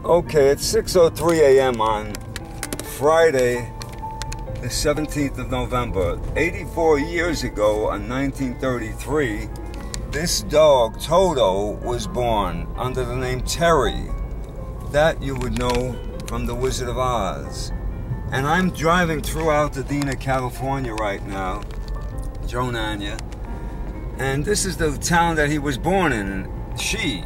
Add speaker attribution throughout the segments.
Speaker 1: Okay, it's 6:03 a.m. on Friday, the 17th of November. 84 years ago, in 1933, this dog, Toto, was born under the name Terry. That you would know from The Wizard of Oz. And I'm driving through Altadena, California right now, Jonania. And this is the town that he was born in, she.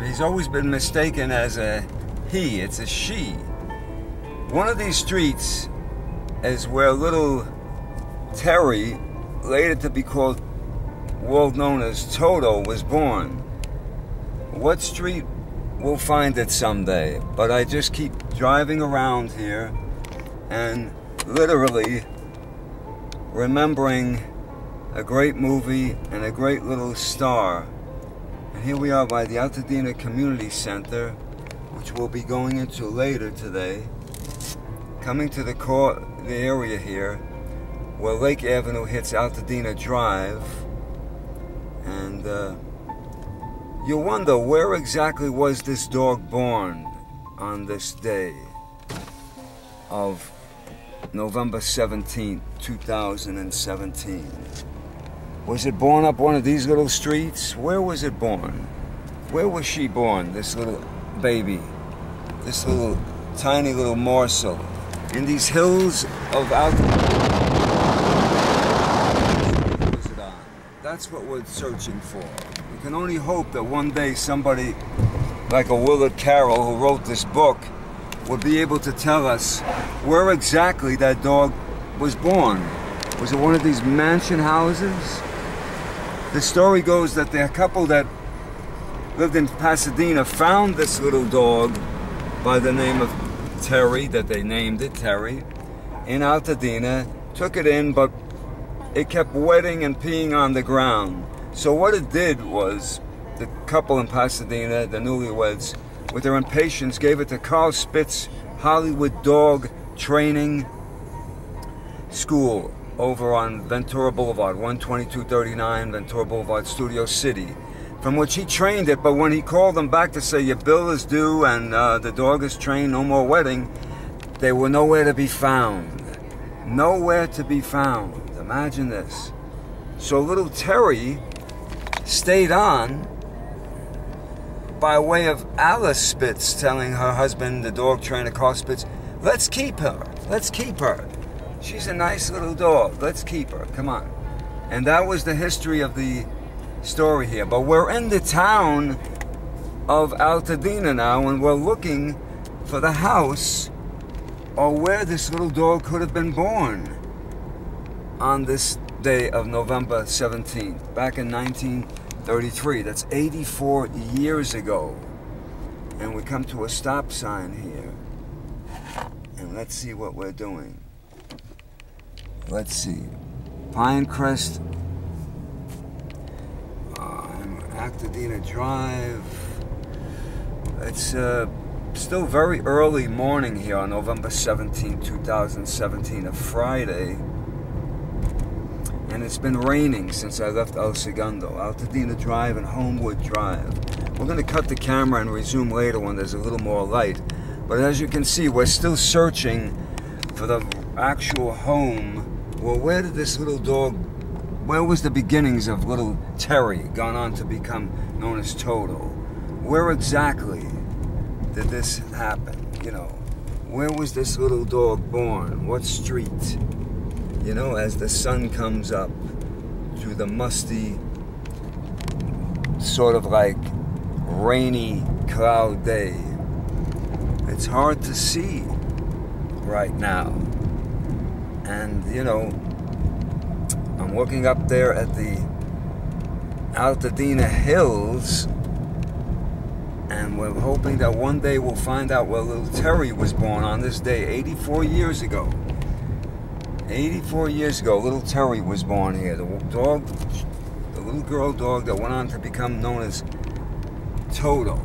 Speaker 1: He's always been mistaken as a he, it's a she. One of these streets is where little Terry, later to be called, world known as Toto, was born. What street? We'll find it someday. But I just keep driving around here and literally remembering a great movie and a great little star. And here we are by the Altadena Community Center, which we'll be going into later today. Coming to the area here where Lake Avenue hits Altadena Drive. And you wonder, where exactly was this dog born on this day of November 17th, 2017? Was it born up one of these little streets? Where was it born? Where was she born, this little baby? This little, tiny little morsel? In these hills of Altadena? Was it on? That's what we're searching for. We can only hope that one day somebody like a Willard Carroll, who wrote this book, would be able to tell us where exactly that dog was born. Was it one of these mansion houses? The story goes that the couple that lived in Pasadena found this little dog by the name of Terry, that they named it Terry, in Altadena, took it in, but it kept wetting and peeing on the ground. So what it did was, the couple in Pasadena, the newlyweds, with their impatience, gave it to Carl Spitz Hollywood Dog Training School over on Ventura Boulevard, 12239 Ventura Boulevard, Studio City, from which he trained it. But when he called them back to say your bill is due and the dog is trained, no more wetting, they were nowhere to be found. Nowhere to be found. Imagine this. So little Terry stayed on by way of Alice Spitz telling her husband, the dog trainer Carl Spitz, let's keep her, let's keep her. She's a nice little dog, let's keep her, come on. And that was the history of the story here. But we're in the town of Altadena now, and we're looking for the house or where this little dog could have been born on this day of November 17th, back in 1933. That's 84 years ago. And we come to a stop sign here. And let's see what we're doing. Let's see. Pinecrest, Altadena Drive. It's still very early morning here on November 17, 2017, a Friday. And it's been raining since I left El Segundo. Altadena Drive and Homewood Drive. We're going to cut the camera and resume later when there's a little more light. But as you can see, we're still searching for the actual home. Well, where did this little dog, where was the beginnings of little Terry, gone on to become known as Toto? Where exactly did this happen? You know, where was this little dog born? What street? You know, as the sun comes up through the musty, sort of like rainy cloud day, it's hard to see right now. And, you know, I'm looking up there at the Altadena Hills, and we're hoping that one day we'll find out where little Terry was born on this day, 84 years ago. 84 years ago, little Terry was born here. The dog, the little girl dog that went on to become known as Toto.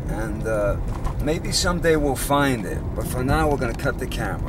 Speaker 1: And maybe someday we'll find it. But for now, we're going to cut the camera.